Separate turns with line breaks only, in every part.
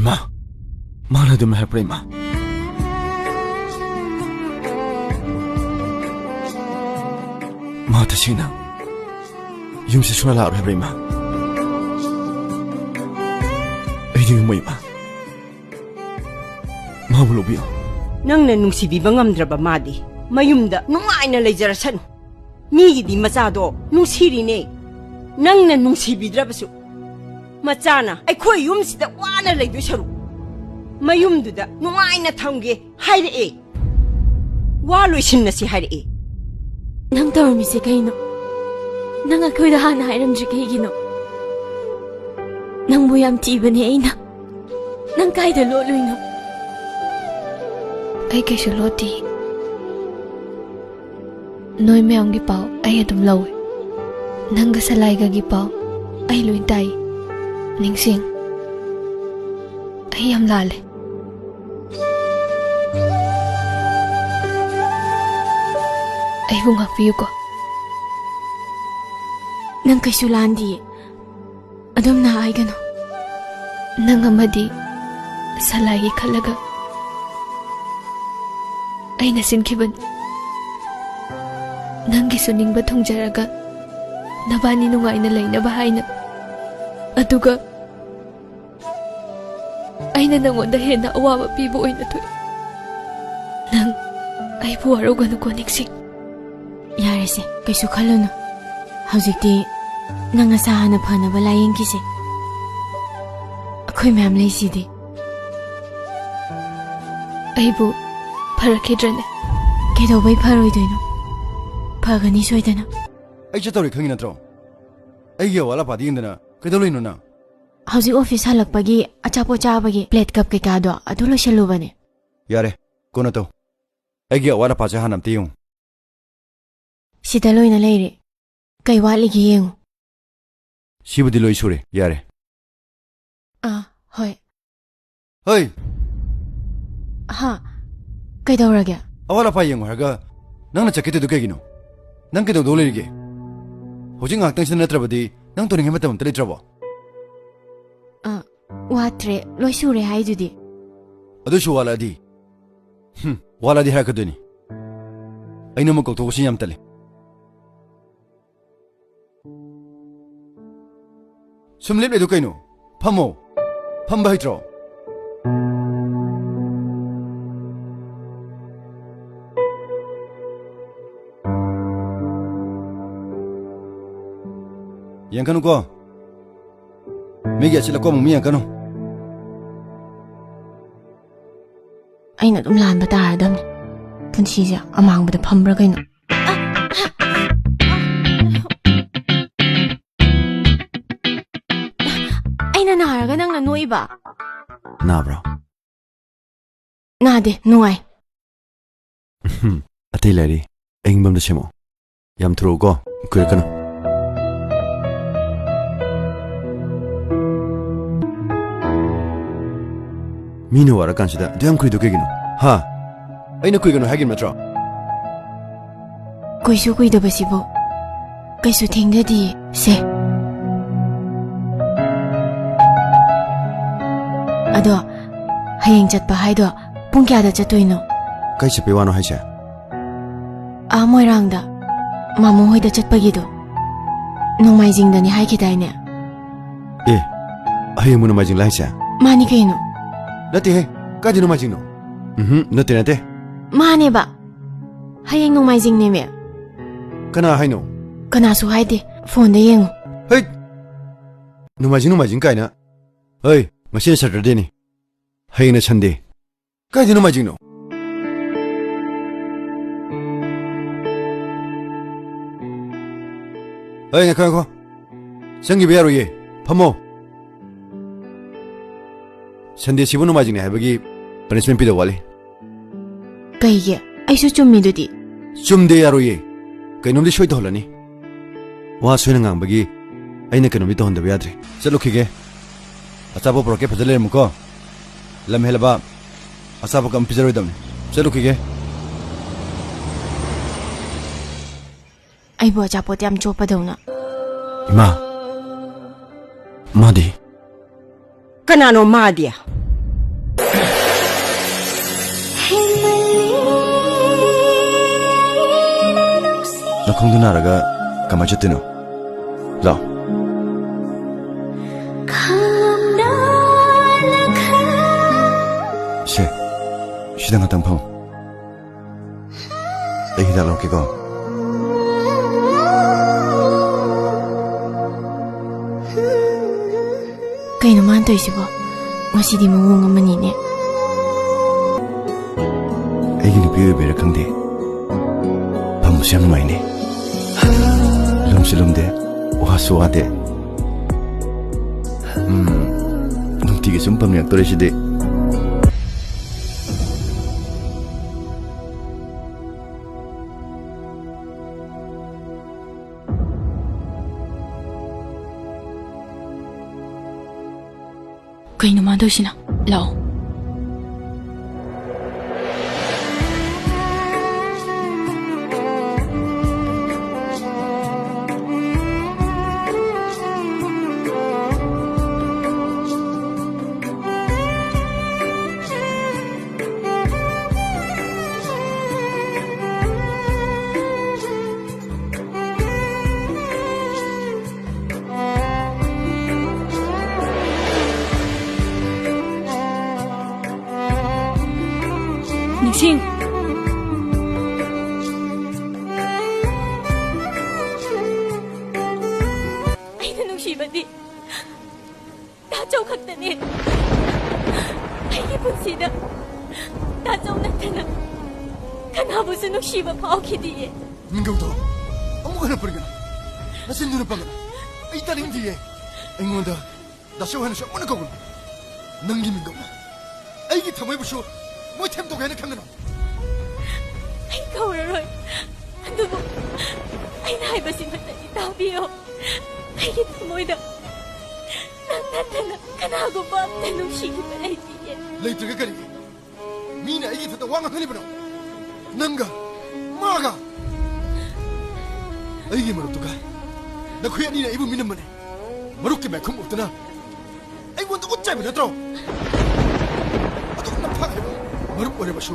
ꯏꯃꯥ ꯃꯥꯅ ꯑꯗꯨꯝ ꯍꯥꯏꯔꯛꯄ꯭ꯔꯥ ꯏꯃꯥ ꯃꯥ ꯇꯁꯦꯡꯅ ꯌꯨꯝꯁꯦ ꯁꯨꯡꯂꯥꯛ ꯂꯥꯛꯑꯔꯣꯏ ꯍꯥꯏꯕ꯭ꯔꯥ ꯏꯃꯥ ꯑꯩꯗꯤ ꯉꯝꯃꯣꯏ ꯏꯃꯥ ꯃꯥꯕꯨ ꯂꯧꯕꯤꯌꯨ
ꯅꯪꯅ ꯅꯨꯡꯁꯤꯕꯤꯕ ꯉꯝꯗ꯭ꯔꯕ ꯃꯥꯗꯤ ꯃꯌꯨꯝꯗ ꯅꯨꯡꯉꯥꯏꯅ ꯂꯩꯖꯔꯁꯅꯨ ꯃꯤꯒꯤꯗꯤ ꯃꯆꯥꯗꯣ ꯅꯨꯡꯁꯤꯔꯤꯅꯦ ꯅꯪꯅ ꯅꯨꯡꯁꯤꯕꯤꯗ꯭ꯔꯕꯁꯨ ꯃꯆꯥꯅ ꯑꯩꯈꯣꯏ ꯌꯨꯝꯁꯤꯗ ꯋꯥꯅ ꯂꯩꯗꯣꯏ ꯁꯔꯨꯛ ꯃꯌꯨꯝꯗꯨꯗ ꯅꯨꯡꯉꯥꯏꯅ ꯊꯝꯒꯦ ꯍꯥꯏꯔꯛꯑꯦ ꯋꯥ ꯂꯣꯏꯁꯤꯟꯅꯁꯤ ꯍꯥꯏꯔꯛꯑꯦ
ꯅꯪ ꯇꯧꯔꯝꯃꯤꯁꯦ ꯀꯩꯅꯣ ꯅꯪ ꯑꯩꯈꯣꯏꯗ ꯍꯥꯟꯅ ꯍꯥꯏꯔꯝꯗ꯭ꯔꯤ ꯀꯩꯒꯤꯅꯣ ꯅꯪꯕꯨ ꯌꯥꯝ ꯊꯤꯕꯅꯦ ꯑꯩꯅ ꯅꯪ ꯀꯥꯏꯗ ꯂꯣꯠꯂꯨꯏꯅꯣ
ꯑꯩ ꯀꯩꯁꯨ ꯂꯣꯠꯇꯦ ꯅꯣꯏ ꯃꯌꯥꯝꯒꯤ ꯄꯥꯎ ꯑꯩ ꯑꯗꯨꯝ ꯂꯧꯋꯦ ꯅꯪꯒ ꯁꯂꯥꯏꯒꯒꯤ ꯄꯥꯎ ꯑꯩ ꯂꯣꯏ ꯇꯥꯏ ꯅꯤꯡꯁꯤꯡ ꯑꯩ ꯌꯥꯝ ꯂꯥꯜꯂꯦ ꯑꯩꯕꯨ ꯉꯥꯛꯄꯤꯌꯨꯀꯣ
ꯅꯪ ꯀꯩꯁꯨ ꯂꯥꯟꯗꯤꯌꯦ ꯑꯗꯨꯝꯅ ꯍꯥꯏꯒꯅꯣ
ꯅꯪ ꯑꯃꯗꯤ ꯁꯂꯥꯏꯒꯤ ꯈꯜꯂꯒ ꯑꯩꯅ ꯁꯤꯟꯈꯤꯕꯅꯤ ꯅꯪꯒꯤꯁꯨ ꯅꯤꯡꯕ ꯊꯨꯡꯖꯔꯒ ꯅꯕꯥꯅꯤ ꯅꯨꯡꯉꯥꯏꯅ ꯂꯩꯅꯕ ꯍꯥꯏꯅ ꯑꯗꯨꯒ ꯑꯩꯅ ꯅꯪꯉꯣꯟꯗ ꯍꯦꯟꯅ ꯑꯋꯥꯕ ꯄꯤꯕ ꯑꯣꯏꯅ ꯊꯣꯛꯏ ꯅꯪ ꯑꯩꯕꯨ ꯋꯥꯔꯧꯒꯅꯨꯀꯣ ꯅꯤꯡꯁꯤꯡ
ꯌꯥꯔꯦꯁꯦ ꯀꯩꯁꯨ ꯈꯜꯂꯨꯅꯨ ꯍꯧꯖꯤꯛꯇꯤ ꯅꯪ ꯅꯁꯥ ꯍꯥꯟꯅ ꯐꯅꯕ ꯂꯥꯌꯦꯡꯈꯤꯁꯦ ꯑꯩꯈꯣꯏ ꯃꯌꯥꯝ ꯂꯩꯁꯤꯗꯤ
ꯑꯩꯕꯨ ꯐꯔꯛꯈꯤꯗ꯭ꯔꯅꯦ
ꯀꯩꯗꯧꯕꯩ ꯐꯔꯣꯏꯗꯣꯏꯅꯣ ꯐꯒꯅꯤ ꯁꯣꯏꯗꯅ
ꯑꯩ ꯆꯠꯇꯧꯔꯤ ꯈꯪꯉꯤ ꯅꯠꯇ꯭ꯔꯣ ꯑꯩꯒꯤ ꯑꯋꯥꯠ ꯑꯄꯥꯗ ꯌꯦꯡꯗꯅ ꯀꯩꯗꯧ ꯂꯩꯅꯣ ꯅꯪ
ꯍꯧꯖꯤꯛ ꯑꯣꯐꯤꯁ ꯍꯜꯂꯛꯄꯒꯤ ꯑꯆꯥꯄꯣꯠ ꯆꯥꯕꯒꯤ ꯄ꯭ꯂꯦꯠ ꯀꯞ ꯀꯩꯀꯥꯗꯣ ꯑꯗꯨ ꯂꯣꯏꯁꯜꯂꯨꯕꯅꯦ
ꯌꯥꯔꯦ ꯀꯣꯟꯅ ꯇꯧ ꯑꯩꯒꯤ ꯑꯋꯥꯠ ꯑꯄꯥꯁꯦ ꯍꯥꯟꯅ ꯑꯝꯇ ꯌꯦꯡꯉꯨ
ꯁꯤꯗ ꯂꯣꯏꯅ ꯂꯩꯔꯦ ꯀꯩ ꯋꯥꯠꯂꯤꯒꯦ ꯌꯦꯡꯉꯨ
ꯁꯤꯕꯨꯗꯤ ꯂꯣꯏ ꯁꯨꯔꯦ ꯌꯥꯔꯦ
ꯍꯣꯏ
ꯍꯣꯏ
ꯍꯥ ꯀꯩꯗꯧꯔꯒꯦ
ꯑꯋꯥꯠ ꯑꯄꯥ ꯌꯦꯡꯉꯨ ꯍꯥꯏꯔꯒ ꯅꯪꯅ ꯆꯠꯈꯤꯗꯣꯏꯗꯣ ꯀꯩꯒꯤꯅꯣ ꯅꯪ ꯀꯩꯗꯧꯗꯧ ꯂꯩꯔꯤꯒꯦ ꯍꯧꯖꯤꯛ ꯉꯥꯏꯍꯥꯛꯇꯪꯁꯤꯗ ꯅꯠꯇ꯭ꯔꯕꯗꯤ ꯅꯪ ꯇꯧꯅꯤꯡꯉꯩ ꯃꯇꯝ ꯑꯝꯇ ꯂꯩꯇ꯭ꯔꯕꯣ
ꯋꯥꯠꯇ꯭ꯔꯦ ꯂꯣꯏ ꯁꯨꯔꯦ ꯍꯥꯏꯗꯨꯗꯤ
ꯑꯗꯨꯁꯨ ꯋꯥꯠꯂꯛꯑꯗꯤ ꯋꯥꯠꯂꯛꯑꯗꯤ ꯍꯥꯏꯔꯛꯀꯗꯣꯏꯅꯤ ꯑꯩꯅ ꯑꯃꯨꯛ ꯀꯧꯊꯣꯛꯄꯁꯤ ꯌꯥꯝ ꯇꯜꯂꯦ ꯁꯨꯝ ꯂꯦꯞꯂꯤꯗꯣ ꯀꯩꯅꯣ ꯐꯝꯃꯣ ꯐꯝꯕ ꯍꯩꯇ꯭ꯔꯣ ꯌꯦꯡꯀꯅꯨꯀꯣ ꯃꯤꯒꯤ ꯑꯆꯤꯜꯂꯛꯀꯣ ꯑꯃꯨꯛ ꯃꯤ ꯌꯦꯡꯀꯅꯨ
ꯑꯩꯅ ꯑꯗꯨꯝ ꯂꯥꯟꯕ ꯇꯥꯔꯗꯝꯅꯤ ꯄꯨꯟꯁꯤꯁꯦ ꯑꯃꯥꯡꯕꯗ ꯐꯝꯕ꯭ꯔꯥ ꯀꯩꯅꯣ ꯑꯩꯅ ꯅꯥꯔꯒ ꯅꯪꯅ ꯅꯣꯏꯕ
ꯅꯥꯕ꯭ꯔꯣ
ꯅꯥꯗꯦ ꯅꯨꯡꯉꯥꯏ
ꯑꯇꯩ ꯂꯩꯔꯤ ꯑꯌꯤꯡꯕ ꯑꯝꯇ ꯁꯦꯝꯃꯛꯑꯣ ꯌꯥꯝ ꯊꯨꯔꯛꯎꯀꯣ ꯀꯨꯏꯔꯛꯀꯅꯨ ꯃꯤꯅ ꯋꯥꯔꯀꯥꯟꯁꯤꯗ ꯑꯗꯨ ꯌꯥꯝ ꯀꯨꯏꯗꯣ ꯀꯩꯒꯤꯅꯣ ꯍꯥ ꯑꯩꯅ ꯀꯨꯏꯒꯅꯨ ꯍꯥꯏꯒꯤꯕ ꯅꯠꯇ꯭ꯔꯣ
ꯀꯨꯏꯁꯨ ꯀꯨꯏꯗꯕꯁꯤꯕꯨ ꯀꯩꯁꯨ ꯊꯦꯡꯗꯗꯤꯌꯦ ꯁꯦ ꯑꯗꯣ ꯍꯌꯦꯡ ꯆꯠꯄ ꯍꯥꯏꯗꯣ ꯄꯨꯡ ꯀꯌꯥꯗ ꯆꯠꯇꯣꯏꯅꯣ
ꯀꯩ ꯆꯠꯄꯩ ꯋꯥꯅꯣ ꯍꯥꯏꯁꯦ
ꯃꯣꯏꯔꯥꯡꯗ ꯃꯥꯃꯣ ꯍꯣꯏꯗ ꯆꯠꯄꯒꯤꯗꯣ ꯅꯣꯡꯃꯥꯏꯖꯤꯡꯗꯅꯤ ꯍꯥꯏꯈꯤꯗꯥꯏꯅꯦ
ꯑꯦ ꯍꯌꯦꯡꯕꯨ ꯅꯣꯡꯃꯥꯏꯖꯤꯡ ꯂꯥꯛꯏꯁꯦ
ꯃꯥꯅꯤ ꯀꯩꯅꯣ
ꯅꯠꯇꯦꯍꯦ ꯀꯥꯏꯗ ꯅꯣꯡꯃꯥꯏꯖꯤꯡꯅꯣ ꯅꯠꯇꯦ ꯅꯠꯇꯦ
ꯃꯥꯅꯦꯕ ꯍꯌꯦꯡ ꯅꯣꯡꯃꯥꯏꯖꯤꯡꯅꯦꯃꯦ
ꯀꯅꯥ ꯍꯥꯏꯅꯣ
ꯀꯅꯥꯁꯨ ꯍꯥꯏꯗꯦ ꯐꯣꯟꯗ ꯌꯦꯡꯉꯨ
ꯍꯩ ꯅꯣꯡꯃꯥꯏꯖꯤꯡ ꯀꯥꯏꯅ ꯍꯩ ꯉꯁꯤꯅ ꯁꯦꯇꯔꯗꯦꯅꯤ ꯍꯌꯦꯡꯅ ꯁꯟꯗꯦ ꯀꯥꯏꯗ ꯅꯣꯡꯃꯥꯏꯖꯤꯡꯅꯣ ꯍꯩ ꯉꯥꯏꯈꯣ ꯆꯪꯈꯤꯕ ꯌꯥꯔꯣꯏꯌꯦ ꯐꯝꯃꯣ ꯁꯟꯗꯦꯁꯤꯕꯨ ꯅꯣꯡꯃꯥꯏꯖꯤꯡꯅꯤ ꯍꯥꯏꯕꯒꯤ ꯄꯅꯤꯁꯃꯦꯟ ꯄꯤꯗ ꯋꯥꯠꯂꯤ
ꯀꯩꯒꯤ ꯑꯩꯁꯨ ꯆꯨꯝꯃꯤꯗꯨꯗꯤ
ꯆꯨꯝꯗꯦ ꯌꯥꯔꯣꯏꯌꯦ ꯀꯩꯅꯣꯝꯗꯤ ꯁꯣꯏ ꯇꯧꯍꯜꯂꯅꯤ ꯋꯥ ꯁꯣꯏꯅ ꯉꯥꯡꯕꯒꯤ ꯑꯩꯅ ꯀꯩꯅꯣꯝꯗꯤ ꯇꯧꯍꯟꯗꯕ ꯌꯥꯗ꯭ꯔꯦ ꯆꯠꯂꯨꯈꯤꯒꯦ ꯑꯆꯥꯄꯣꯠ ꯄꯨꯔꯛꯀꯦ ꯐꯖ ꯂꯩꯔꯝꯃꯨꯀꯣ ꯂꯝ ꯍꯦꯜꯂꯕ ꯑꯆꯥꯄꯣꯠ ꯑꯃ ꯄꯤꯖꯔꯣꯏꯗꯕꯅꯤ ꯆꯠꯂꯨꯈꯤꯒꯦ
ꯑꯩꯕꯨ ꯑꯆꯥꯄꯣꯠ ꯌꯥꯝ ꯆꯣꯞꯄꯗꯧꯅ
ꯏꯃꯥ ꯃꯥꯗꯤ
ꯀꯅꯥꯅꯣ ꯃꯥꯗꯤ
ꯈꯣꯡꯗꯨ ꯅꯥꯔꯒ ꯀꯃꯥꯏ ꯆꯠꯇꯣꯏꯅꯣ ꯂꯥꯛꯑꯣ ꯁꯦ ꯁꯤꯗ ꯉꯥꯛꯇꯪ ꯐꯝ ꯑꯩ ꯍꯤꯗꯥꯛ ꯂꯧꯔꯛꯀꯦꯀꯣ
ꯀꯩꯅꯣ ꯃꯥꯅ ꯇꯧꯔꯤꯁꯤꯕꯣ ꯉꯁꯤꯗꯤ ꯃꯑꯣꯡ ꯑꯃꯅꯤꯅꯦ
ꯑꯩꯒꯤ ꯅꯨꯄꯤ ꯑꯣꯏꯕꯩꯔꯥ ꯈꯪꯗꯦ ꯐꯝꯕꯁꯨ ꯌꯥꯝ ꯅꯨꯡꯉꯥꯏꯅꯦ ꯂꯨꯝꯁꯨ ꯂꯨꯝꯗꯦ ꯋꯥꯁꯨ ꯋꯥꯗꯦ ꯅꯨꯡꯇꯤꯒꯤ ꯁꯨꯝ ꯐꯝꯅꯤꯡꯉꯛꯇꯣꯔꯤꯁꯤꯗꯤ
ꯀꯩꯅꯣ ꯃꯥꯅ ꯇꯧꯔꯤꯁꯤꯅ ꯂꯥꯛꯑꯣ ꯅꯤꯡꯁꯤꯡ ꯑꯩꯅ ꯅꯨꯡꯁꯤꯕꯗꯤ ꯇꯥꯆꯧ ꯈꯛꯇꯅꯤ ꯑꯩꯒꯤ ꯄꯨꯟꯁꯤꯗ ꯇꯥꯆꯧ ꯅꯠꯇꯅ ꯀꯅꯥꯕꯨꯁꯨ ꯅꯨꯡꯁꯤꯕ ꯐꯥꯎꯈꯤꯗꯤꯌꯦ
ꯃꯤꯡꯒꯧꯗꯣ ꯑꯃꯨꯛ ꯍꯟꯅ ꯄꯟꯒꯅꯨ ꯅꯆꯤꯟꯗꯨꯅ ꯄꯟꯒꯅꯨ ꯑꯩ ꯇꯥꯅꯤꯡꯗꯤꯌꯦ ꯑꯩꯉꯣꯟꯗ ꯗꯥꯆꯧ ꯍꯥꯏꯅꯁꯨ ꯑꯃꯨꯛ ꯍꯟꯅ ꯀꯧꯒꯅꯨ ꯅꯪꯒꯤ ꯃꯤꯡꯒꯧꯅ ꯑꯩꯒꯤ ꯊꯃꯣꯏꯕꯨꯁꯨ ꯃꯣꯏ ꯊꯦꯝꯗꯣꯛꯒꯦ ꯍꯥꯏꯅ ꯈꯟꯒꯅꯨ
ꯑꯩ ꯀꯧꯔꯔꯣꯏ ꯑꯗꯨꯕꯨ ꯑꯩꯅ ꯍꯥꯏꯕꯁꯤꯃꯇꯗꯤ ꯇꯥꯕꯤꯌꯣ ꯑꯩꯒꯤ ꯊꯃꯣꯏꯗ ꯅꯪ ꯅꯠꯇꯅ ꯀꯅꯥꯒꯨꯝꯕ ꯑꯝꯇ ꯅꯨꯡꯁꯤꯈꯤꯕ ꯂꯩꯇꯤꯌꯦ
ꯂꯩꯇ꯭ꯔꯒ ꯀꯔꯤꯒꯤ ꯃꯤꯅ ꯑꯩꯒꯤ ꯏꯊꯛꯇ ꯋꯥ ꯉꯥꯡꯍꯜꯂꯤꯕꯅꯣ ꯅꯪꯒ ꯃꯥꯒ ꯑꯩꯒꯤ ꯃꯔꯨꯞꯇꯨꯒ ꯅꯈꯣꯏ ꯑꯅꯤꯅ ꯑꯩꯕꯨ ꯃꯤꯅꯝꯕꯅꯦ ꯃꯔꯨꯞꯀꯤ ꯃꯥꯏꯈꯨꯝ ꯎꯠꯇꯨꯅ ꯑꯩꯉꯣꯟꯗ ꯎꯠ ꯆꯥꯏꯕ ꯅꯠꯇ꯭ꯔꯣ ꯑꯗꯨꯒꯨꯝꯅ ꯐꯈ꯭ꯔꯕ ꯃꯔꯨꯞ ꯑꯣꯏꯔꯕꯁꯨ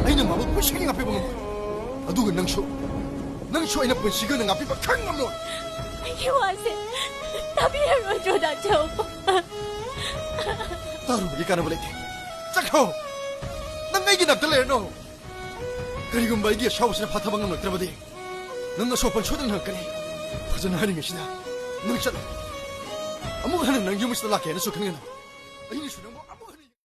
ꯑꯩꯅ ꯃꯥꯕꯨ ꯄꯨꯟꯁꯤꯒꯤ ꯉꯥꯛꯄꯤꯕ ꯉꯝꯃꯣꯏ ꯑꯗꯨꯒ ꯅꯪꯁꯨ ꯑꯩꯅ ꯄꯨꯟꯁꯤꯒꯤ ꯑꯣꯏꯅ ꯉꯥꯛꯄꯤꯕ ꯈꯪ ꯉꯝꯂꯣꯏ
ꯑꯩꯒꯤ ꯋꯥꯁꯦ ꯇꯥꯕꯤꯔꯔꯣꯏꯗ꯭ꯔꯣ ꯗꯥꯆꯧ
ꯇꯥꯔꯨꯕꯒꯤ ꯀꯥꯟꯅꯕ ꯂꯩꯇꯦ ꯆꯠꯈ꯭ꯔꯣ ꯅꯪ ꯑꯩꯒꯤ ꯅꯥꯛꯇ ꯂꯩꯔꯅꯣ ꯀꯔꯤꯒꯨꯝꯕ ꯑꯩꯒꯤ ꯑꯁꯥꯎꯕꯁꯤꯅ ꯐꯥꯊꯕ ꯉꯝꯂꯛꯇ꯭ꯔꯕꯗꯤ ꯅꯪ ꯑꯁꯣꯛꯄꯟ ꯁꯣꯏꯗꯅ ꯅꯪꯉꯛꯀꯅꯤ ꯐꯖꯅ ꯍꯥꯏꯔꯤꯉꯩꯁꯤꯗ ꯅꯪ ꯆꯠꯂꯣ ꯑꯃꯨꯛ ꯍꯟꯅ ꯅꯪ ꯌꯨꯝꯁꯤꯗ ꯂꯥꯛꯀꯦ ꯍꯥꯏꯅꯁꯨ ꯈꯟꯒꯅꯨ ꯑꯩꯅꯁꯨ ꯅꯪꯕꯨ ꯑꯃꯨꯛ